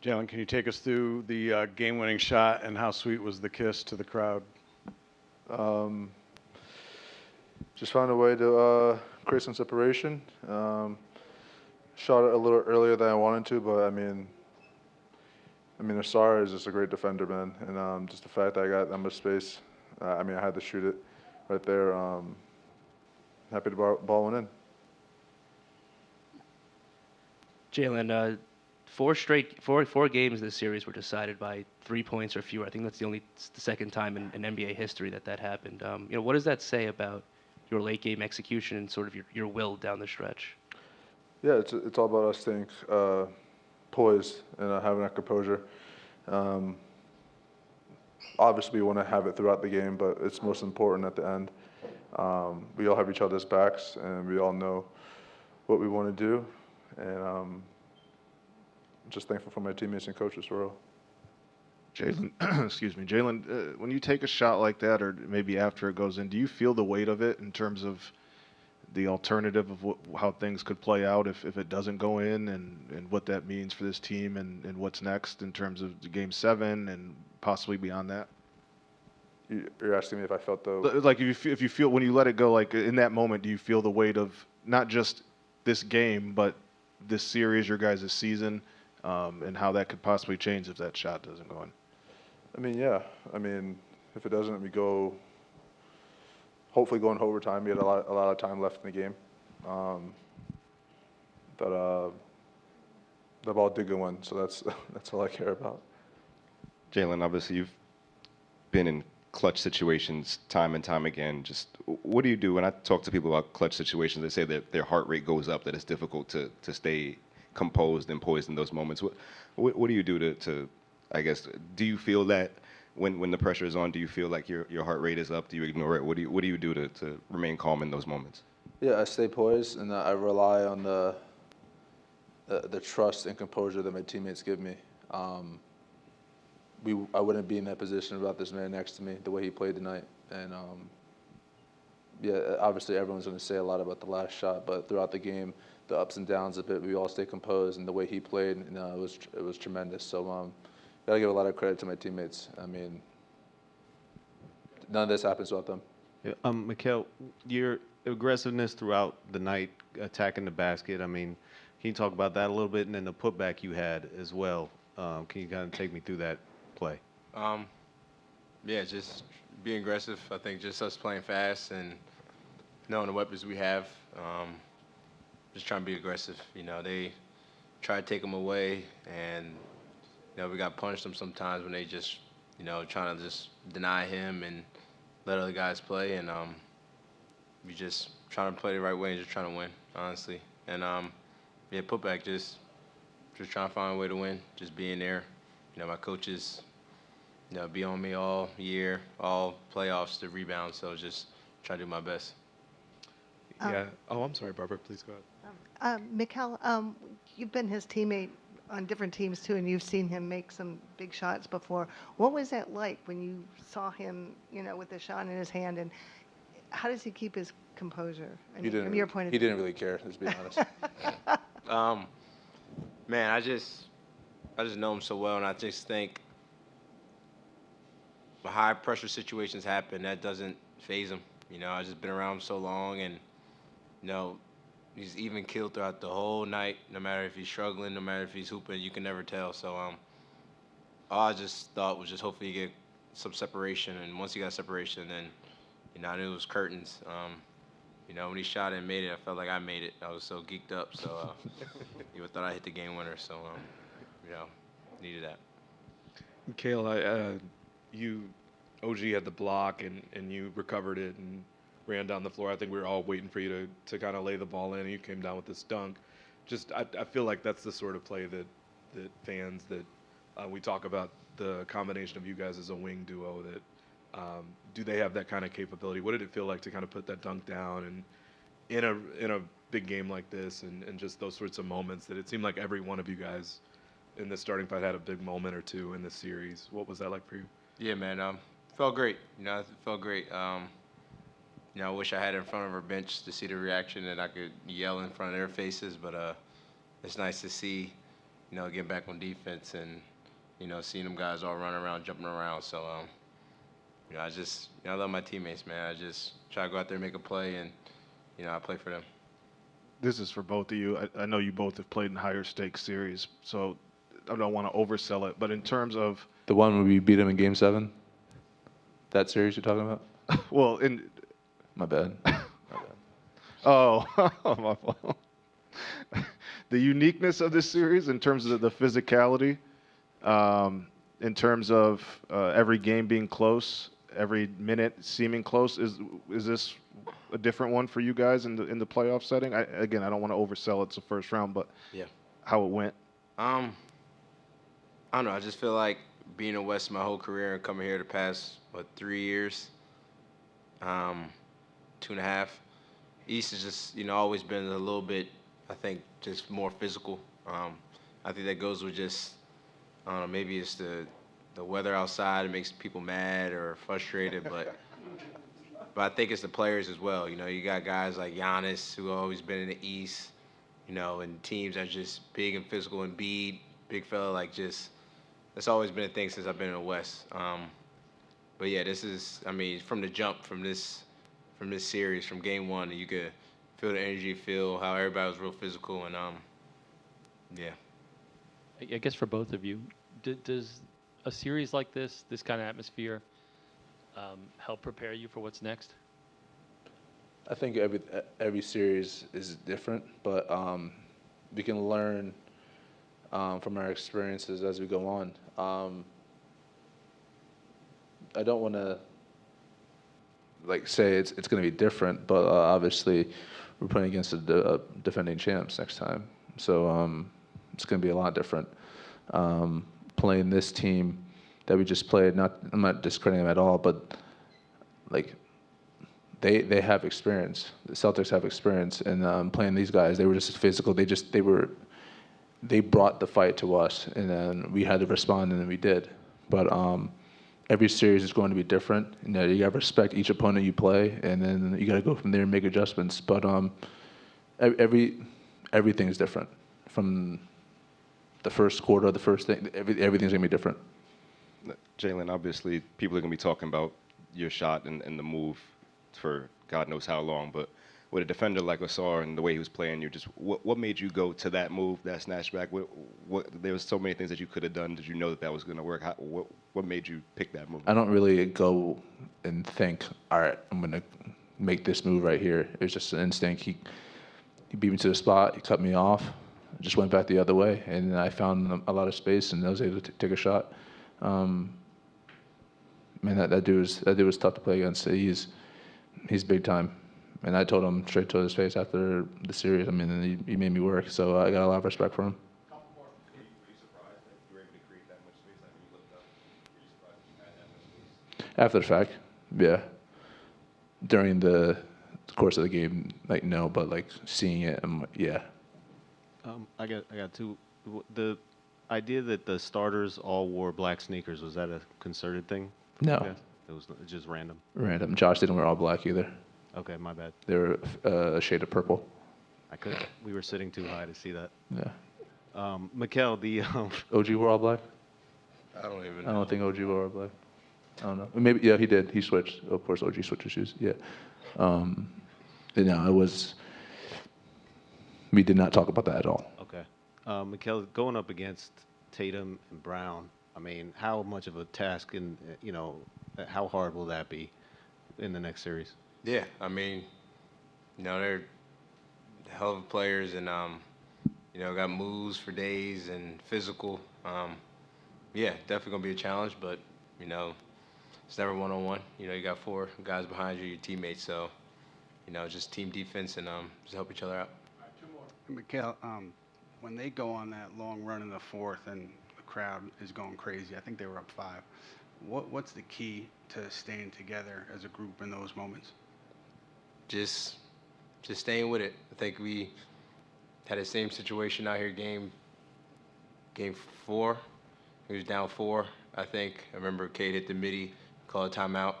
Jalen, can you take us through the game-winning shot and how sweet was the kiss to the crowd? Just found a way to create some separation. Shot it a little earlier than I wanted to, but I mean, Asar is just a great defender, man, and just the fact that I got that much space, I had to shoot it right there. Happy the ball went in. Jalen, four games this series were decided by 3 points or fewer. I think that's the second time in NBA history that happened. What does that say about your late game execution and sort of your will down the stretch? Yeah, it's all about us staying poised and having that composure. Obviously, we want to have it throughout the game, but it's most important at the end. We all have each other's backs, and we all know what we want to do. And I'm just thankful for my teammates and coaches for real. Jalen, excuse me, Jalen, when you take a shot like that, or maybe after it goes in, do you feel the weight of it in terms of the alternative of how things could play out if it doesn't go in, and what that means for this team and what's next in terms of Game 7 and possibly beyond that? You're asking me if I felt the... Like if you feel, when you let it go, like in that moment, do you feel the weight of not just this game, but this series, your guys' season, and how that could possibly change if that shot doesn't go in? Yeah. If it doesn't, we go... Hopefully going to overtime. We had a lot of time left in the game. But the ball did go in, so that's all I care about. Jalen, obviously you've been in clutch situations time and time again. Just what do you do? When I talk to people about clutch situations, they say that their heart rate goes up, that it's difficult to stay composed and poised in those moments. What do you do to I guess, do you feel that when the pressure is on, do you feel like your heart rate is up? Do you ignore it? What do you do to remain calm in those moments? Yeah, I stay poised, and I rely on the trust and composure that my teammates give me. I wouldn't be in that position without this man next to me, the way he played tonight. And yeah, obviously everyone's going to say a lot about the last shot, but throughout the game, the ups and downs of it, we all stay composed, and the way he played, it was tremendous. So gotta give a lot of credit to my teammates. None of this happens without them. Yeah, Mikal, your aggressiveness throughout the night, attacking the basket. Can you talk about that a little bit, and then the putback you had as well? Can you kind of take me through that play? Yeah, just being aggressive. I think just us playing fast and knowing the weapons we have. Just trying to be aggressive. They try to take them away, and we got punished them sometimes when they just, trying to just deny him and let other guys play, and we just trying to play the right way and just trying to win, honestly. And yeah, putback, just trying to find a way to win, just being there. My coaches, be on me all year, all playoffs to rebound, so just try to do my best. Yeah. Oh, I'm sorry, Barbara. Please go ahead. Mikal, you've been his teammate on different teams too, and you've seen him make some big shots before. What was that like when you saw him, with the shot in his hand, and how does he keep his composure? From your point of view, he didn't really care. Let's be honest. Man, I just know him so well, and I just think when high pressure situations happen, that doesn't faze him. I've just been around him so long, and he's even killed throughout the whole night. No matter if he's struggling, no matter if he's hooping, you can never tell. So all I just thought was just hopefully he get some separation, and once he got separation, then I knew it was curtains. When he shot it and made it, I felt like I made it. I was so geeked up, so you thought I hit the game winner. So needed that. Mikal, OG had the block, and you recovered it and ran down the floor. I think we were all waiting for you to kind of lay the ball in, and you came down with this dunk. I feel like that's the sort of play that fans we talk about, the combination of you guys as a wing duo, that do they have that kind of capability? What did it feel like to kind of put that dunk down and in a big game like this, and just those sorts of moments that it seemed like every one of you guys in the starting fight had a big moment or two in this series? What was that like for you? Yeah, man, felt great. It felt great. I wish I had it in front of our bench to see the reaction, and I could yell in front of their faces, but it's nice to see, getting back on defense and, seeing them guys all running around, jumping around. So, I love my teammates, man. I just try to go out there and make a play, and, I play for them. This is for both of you. I know you both have played in higher stakes series, so I don't want to oversell it. But in terms of, The one where we beat them in Game 7? That series you're talking about? well, in My bad. oh, my fault. The uniqueness of this series in terms of the physicality, in terms of every game being close, every minute seeming close, is this a different one for you guys in the playoff setting? Again, I don't want to oversell it's the first round, but Yeah. how it went. I don't know. I just feel like being in West my whole career and coming here the past, 3 years, 2.5. East has just, always been a little bit, I think, just more physical. I think that goes with just, I don't know, maybe it's the weather outside. It makes people mad or frustrated, but I think it's the players as well. You got guys like Giannis who have always been in the East, and teams that are just big and physical, and Embiid, big fella, that's always been a thing since I've been in the West. But yeah, this is, from the jump, from this series, from game one, you could feel the energy, feel how everybody was real physical, and yeah. I guess for both of you, does a series like this kind of atmosphere, help prepare you for what's next? I think every series is different, but we can learn from our experiences as we go on. I don't want to say it's going to be different, but obviously we're playing against the defending champs next time, so it's going to be a lot different. Playing this team that we just played, I'm not discrediting them at all, but they have experience. The Celtics have experience, and playing these guys, they were just physical. They brought the fight to us, and then we had to respond, and then we did. But every series is going to be different. You got to respect each opponent you play, and then you got to go from there and make adjustments. But everything is different. From the first quarter, the first thing, everything's going to be different. Jalen, obviously, people are going to be talking about your shot and the move for God knows how long, but with a defender like Lasar and the way he was playing, what made you go to that move, that snatch back? There was so many things that you could have done. Did you know that was going to work? What made you pick that move? I don't really go and think, all right, I'm going to make this move right here. It was just an instinct. He beat me to the spot. He cut me off. I just went back the other way, and I found a lot of space, and I was able to take a shot. Man, that dude was tough to play against. He's big time. And I told him straight to his face after the series. And he made me work, so I got a lot of respect for him. Were you surprised that you were able to create that much space? Like when you looked up, were you surprised that you had that much space? After the fact, yeah. During the course of the game, no, but seeing it, yeah. I got two. The idea that the starters all wore black sneakers, was that a concerted thing? No. Yeah, it was just random. Random. Josh didn't wear all black either. Okay, my bad. They were a shade of purple. We were sitting too high to see that. Yeah. Mikal, the OG wore all black? I don't even know. I don't think OG wore all black. I don't know. Maybe, yeah, he did. He switched. Of course, OG switched his shoes. Yeah. We did not talk about that at all. Okay. Mikal, going up against Tatum and Brown, how much of a task and, how hard will that be in the next series? Yeah, they're hell of players, and got moves for days and physical. Yeah, definitely gonna be a challenge, but it's never one-on-one. You got 4 guys behind you, your teammates, so just team defense and just help each other out. Mikal, when they go on that long run in the fourth and the crowd is going crazy, I think they were up 5. What's the key to staying together as a group in those moments? Just staying with it. I think we had the same situation out here game 4. He was down 4, I think. I remember Cade hit the midi, called a timeout.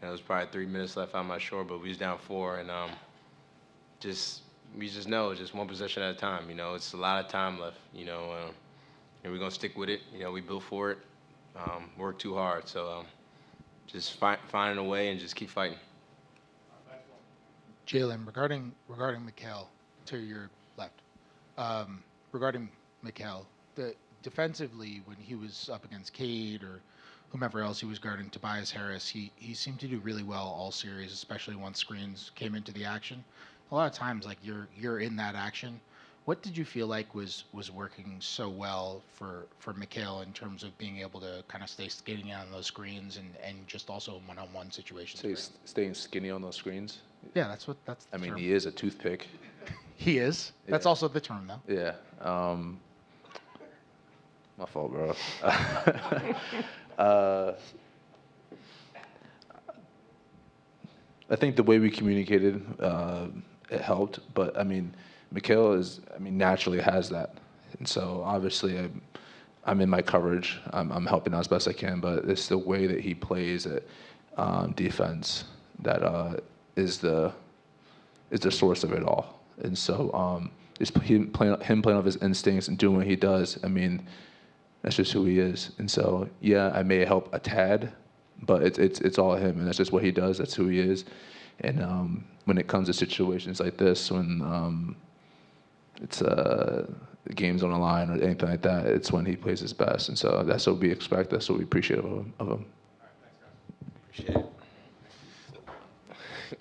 And it was probably 3 minutes left, I'm not sure, but we was down 4, and we just know just one possession at a time. It's a lot of time left. and we're gonna stick with it. You know, we built for it, work too hard. So just finding a way and just keep fighting. Jalen, regarding Mikal, to your left, regarding Mikal, defensively when he was up against Cade or whomever else he was guarding, Tobias Harris, he seemed to do really well all series, especially once screens came into the action. A lot of times, like you're in that action. What did you feel like was working so well for Mikal in terms of being able to kind of stay skinny on those screens and just also one-on-one situations? Say staying skinny on those screens. Yeah, that's the I mean, term. he is a toothpick. He is. That's Yeah. also the term, though. Yeah. My fault, bro. I think the way we communicated, it helped. But I mean, naturally has that, and so obviously I'm in my coverage. I'm helping out as best I can, but it's the way that he plays at defense that is the source of it all. And so it's him playing off his instincts and doing what he does. I mean, that's just who he is. And so yeah, I may help a tad, but it's all him, and that's just what he does. That's who he is. And when it comes to situations like this, when it's the game's on the line or anything like that, it's when he plays his best. And so that's what we expect. That's what we appreciate of him. Appreciate it.